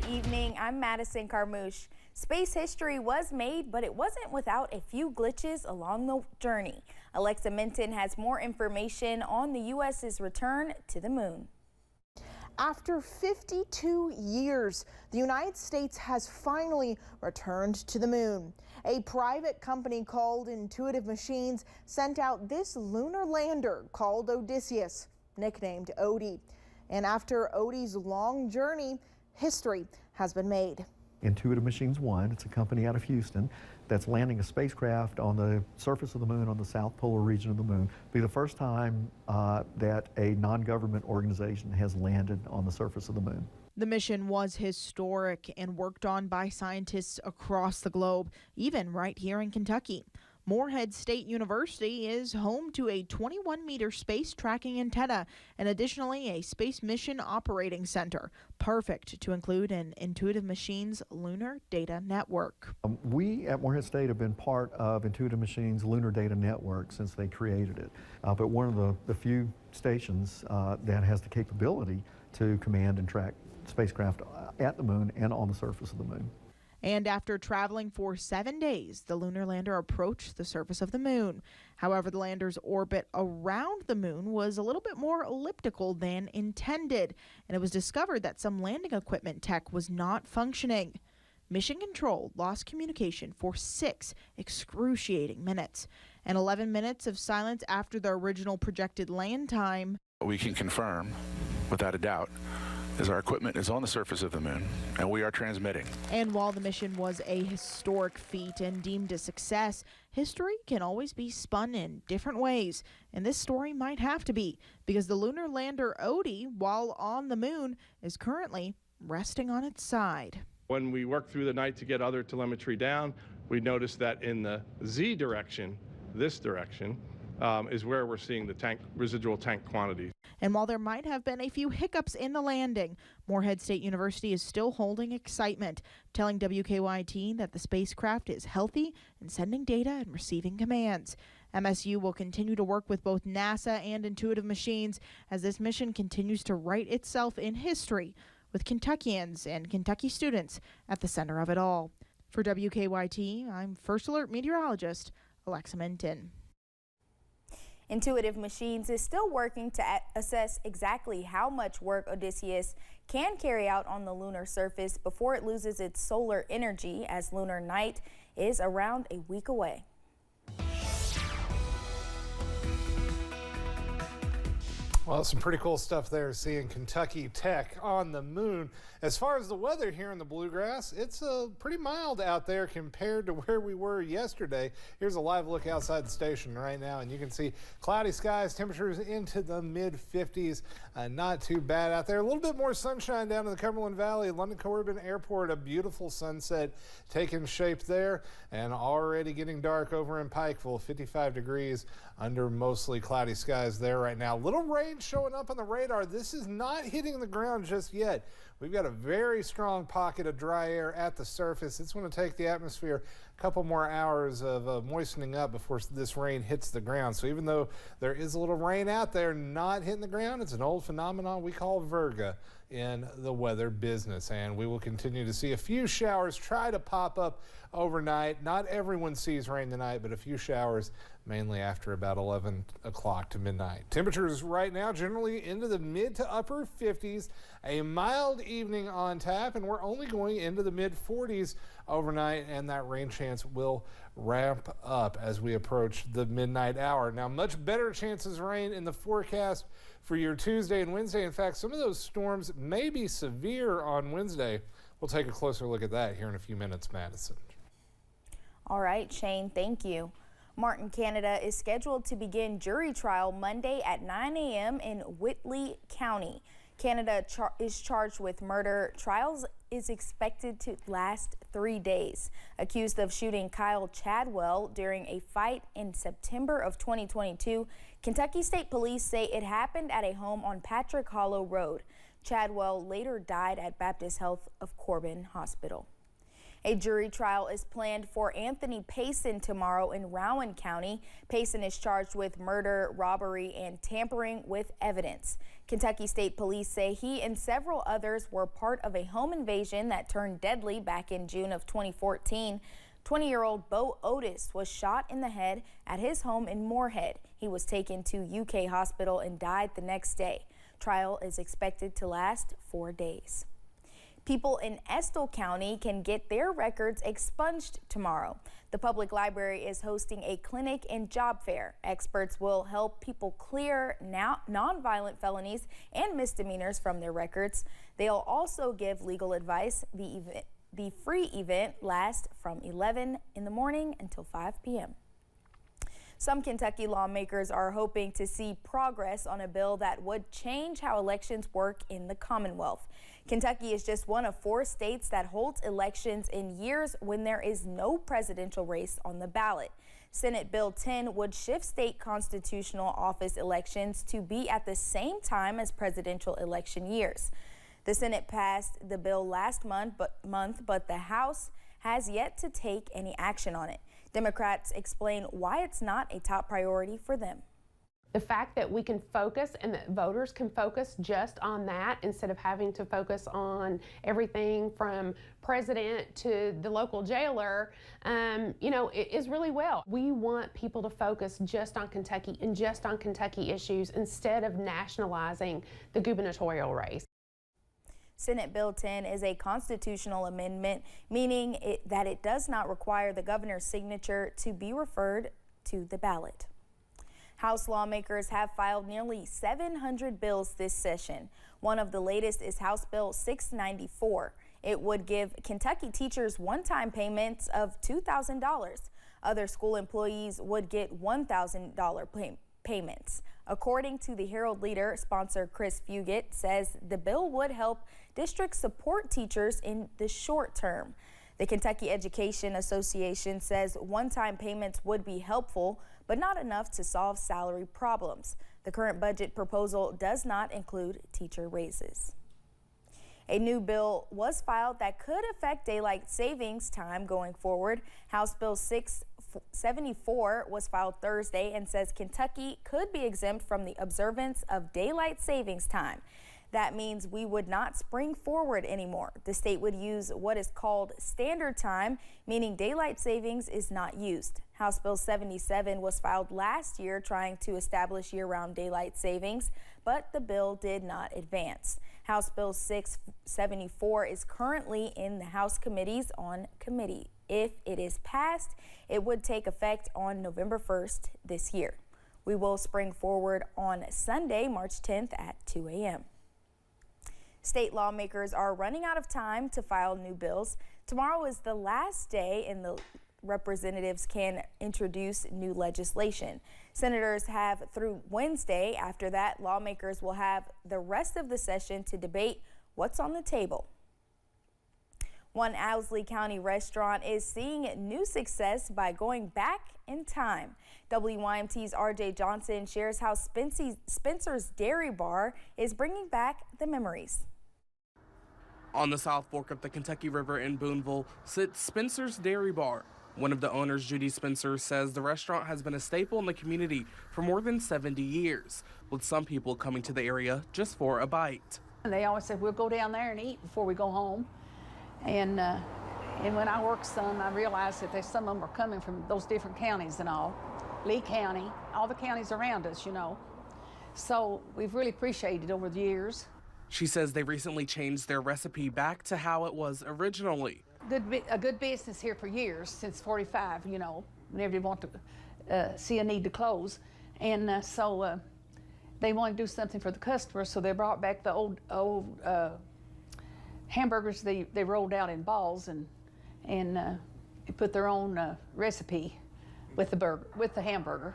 evening. I'm Madison Carmouche. Space history was made, but it wasn't without a few glitches along the journey. Alexa Minton has more information on the U.S.'s return to the moon. After 52 years, the United States has finally returned to the moon. A private company called Intuitive Machines sent out this lunar lander called Odysseus, nicknamed Odie. And after Odie's long journey, history has been made. Intuitive Machines 1, it's a company out of Houston that's landing a spacecraft on the surface of the moon on the south polar region of the moon. It'll be the first time that a non-government organization has landed on the surface of the moon. The mission was historic and worked on by scientists across the globe, even right here in Kentucky. Morehead State University is home to a 21-meter space tracking antenna and additionally a Space Mission Operating Center, perfect to include an Intuitive Machines lunar data network. We at Morehead State have been part of Intuitive Machines lunar data network since they created it, but one of the few stations that has the capability to command and track spacecraft at the moon and on the surface of the moon. And after traveling for 7 days, the lunar lander approached the surface of the moon. However, the lander's orbit around the moon was a little bit more elliptical than intended, and it was discovered that some landing equipment tech was not functioning. Mission Control lost communication for 6 excruciating minutes, and 11 minutes of silence after the original projected land time. We can confirm, without a doubt, as our equipment is on the surface of the moon and we are transmitting. And while the mission was a historic feat and deemed a success, history can always be spun in different ways. And this story might have to be, because the lunar lander Odie, while on the moon, is currently resting on its side. When we worked through the night to get other telemetry down, we noticed that in the Z direction, this direction, is where we're seeing the residual tank quantities. And while there might have been a few hiccups in the landing, Morehead State University is still holding excitement, telling WYMT that the spacecraft is healthy and sending data and receiving commands. MSU will continue to work with both NASA and Intuitive Machines as this mission continues to write itself in history, with Kentuckians and Kentucky students at the center of it all. For WKYT, I'm First Alert meteorologist Alexa Minton. Intuitive Machines is still working to assess exactly how much work Odysseus can carry out on the lunar surface before it loses its solar energy, as lunar night is around a week away. Well, some pretty cool stuff there, seeing Kentucky Tech on the moon. As far as the weather here in the Bluegrass, it's pretty mild out there compared to where we were yesterday. Here's a live look outside the station right now, and you can see cloudy skies, temperatures into the mid-50s. Not too bad out there. A little bit more sunshine down in the Cumberland Valley. London Corbin Airport, a beautiful sunset taking shape there, and already getting dark over in Pikeville, 55 degrees under mostly cloudy skies there right now. Little rain showing up on the radar. This is not hitting the ground just yet. We've got a very strong pocket of dry air at the surface. It's going to take the atmosphere a couple more hours of moistening up before this rain hits the ground. So even though there is a little rain out there not hitting the ground, it's an old phenomenon we call virga in the weather business, and we will continue to see a few showers try to pop up overnight. Not everyone sees rain tonight, but a few showers mainly after about 11 o'clock to midnight. Temperatures right now generally into the mid to upper 50s, a mild evening on tap, and we're only going into the mid 40s overnight, and that rain chance will ramp up as we approach the midnight hour. Now, much better chances of rain in the forecast for your Tuesday and Wednesday. In fact, some of those storms may be severe on Wednesday. We'll take a closer look at that here in a few minutes, Madison. All right, Shane, thank you. Martin, Canada is scheduled to begin jury trial Monday at 9 a.m. in Whitley County. Canada is charged with murder. Trials is expected to last 3 days. Accused of shooting Kyle Chadwell during a fight in September of 2022, Kentucky State Police say it happened at a home on Patrick Hollow Road. Chadwell later died at Baptist Health of Corbin Hospital. A jury trial is planned for Anthony Payson tomorrow in Rowan County. Payson is charged with murder, robbery, and tampering with evidence. Kentucky State Police say he and several others were part of a home invasion that turned deadly back in June of 2014. 20-year-old Bo Otis was shot in the head at his home in Moorhead. He was taken to UK hospital and died the next day. Trial is expected to last 4 days. People in Estill County can get their records expunged tomorrow. The public library is hosting a clinic and job fair. Experts will help people clear nonviolent felonies and misdemeanors from their records. They'll also give legal advice. The free event lasts from 11 in the morning until 5 p.m. Some Kentucky lawmakers are hoping to see progress on a bill that would change how elections work in the Commonwealth. Kentucky is just one of 4 states that holds elections in years when there is no presidential race on the ballot. Senate Bill 10 would shift state constitutional office elections to be at the same time as presidential election years. The Senate passed the bill last month, but the House has yet to take any action on it. Democrats explain why it's not a top priority for them. The fact that we can focus and that voters can focus just on that instead of having to focus on everything from president to the local jailer, is really well. We want people to focus just on Kentucky and just on Kentucky issues instead of nationalizing the gubernatorial race. Senate Bill 10 is a constitutional amendment, meaning that it does not require the governor's signature to be referred to the ballot. House lawmakers have filed nearly 700 bills this session. One of the latest is House Bill 694. It would give Kentucky teachers one-time payments of $2,000. Other school employees would get $1,000 payments. According to the Herald Leader, sponsor Chris Fugit says the bill would help districts support teachers in the short term. The Kentucky Education Association says one-time payments would be helpful, but not enough to solve salary problems. The current budget proposal does not include teacher raises. A new bill was filed that could affect daylight savings time going forward. House Bill 674 was filed Thursday and says Kentucky could be exempt from the observance of daylight savings time. That means we would not spring forward anymore. The state would use what is called standard time, meaning daylight savings is not used. House Bill 77 was filed last year trying to establish year-round daylight savings, but the bill did not advance. House Bill 674 is currently in the House committees on committee. If it is passed, it would take effect on November 1st this year. We will spring forward on Sunday, March 10th at 2 a.m. State lawmakers are running out of time to file new bills. Tomorrow is the last day and the representatives can introduce new legislation. Senators have through Wednesday. After that, lawmakers will have the rest of the session to debate what's on the table. One Owsley County restaurant is seeing new success by going back in time. WYMT's RJ Johnson shares how Spencer's Dairy Bar is bringing back the memories. On the South Fork of the Kentucky River in Boonville sits Spencer's Dairy Bar. One of the owners, Judy Spencer, says the restaurant has been a staple in the community for more than 70 years, with some people coming to the area just for a bite. And they always said, we'll go down there and eat before we go home. And when I worked some, I realized that some of them are coming from those different counties and all. Lee County, all the counties around us, So we've really appreciated it over the years. She says they recently changed their recipe back to how it was originally. A good business here for years, since 45, whenever you want to see a need to close. And so they want to do something for the customers, so they brought back the old hamburgers they rolled out in balls and put their own recipe with the hamburger.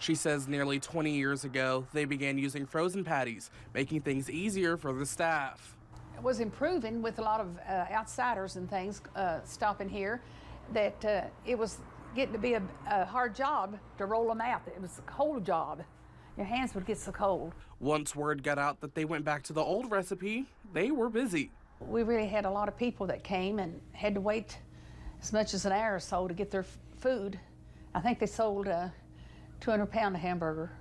She says nearly 20 years ago, they began using frozen patties, making things easier for the staff. It was improving with a lot of outsiders and things stopping here, that it was getting to be a hard job to roll them out. It was a cold job. Your hands would get so cold. Once word got out that they went back to the old recipe, they were busy. We really had a lot of people that came and had to wait as much as an hour or so to get their food. I think they sold a 200-pound hamburger.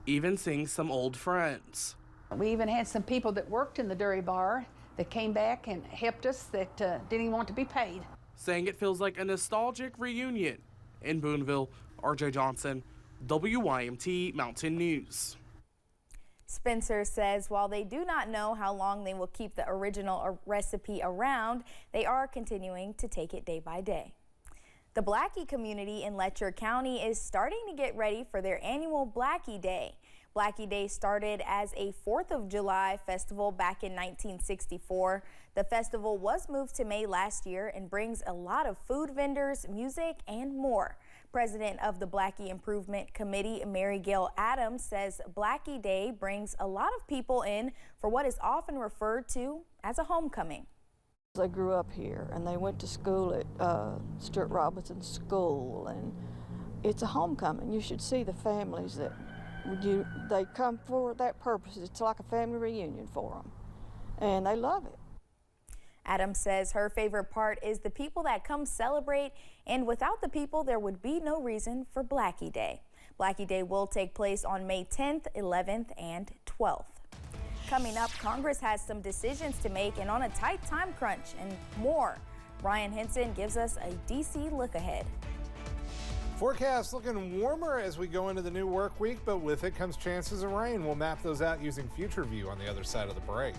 Even seeing some old friends. We even had some people that worked in the dairy bar that came back and helped us that didn't even want to be paid. Saying it feels like a nostalgic reunion. In Boonville, RJ Johnson, WYMT Mountain News. Spencer says while they do not know how long they will keep the original recipe around, they are continuing to take it day by day. The Blackie community in Letcher County is starting to get ready for their annual Blackie Day. Blackie Day started as a 4th of July festival back in 1964. The festival was moved to May last year and brings a lot of food vendors, music, and more. President of the Blackie Improvement Committee, Mary Gail Adams, says Blackie Day brings a lot of people in for what is often referred to as a homecoming. They grew up here and they went to school at Stuart Robinson School, and it's a homecoming. You should see the families that they come for that purpose. It's like a family reunion for them, and they love it. Adams says her favorite part is the people that come celebrate, and without the people, there would be no reason for Blackie Day. Blackie Day will take place on May 10th, 11th, and 12th. Coming up, Congress has some decisions to make and on a tight time crunch and more. Ryan Henson gives us a D.C. look ahead. Forecast looking warmer as we go into the new work week, but with it comes chances of rain. We'll map those out using Future View on the other side of the break.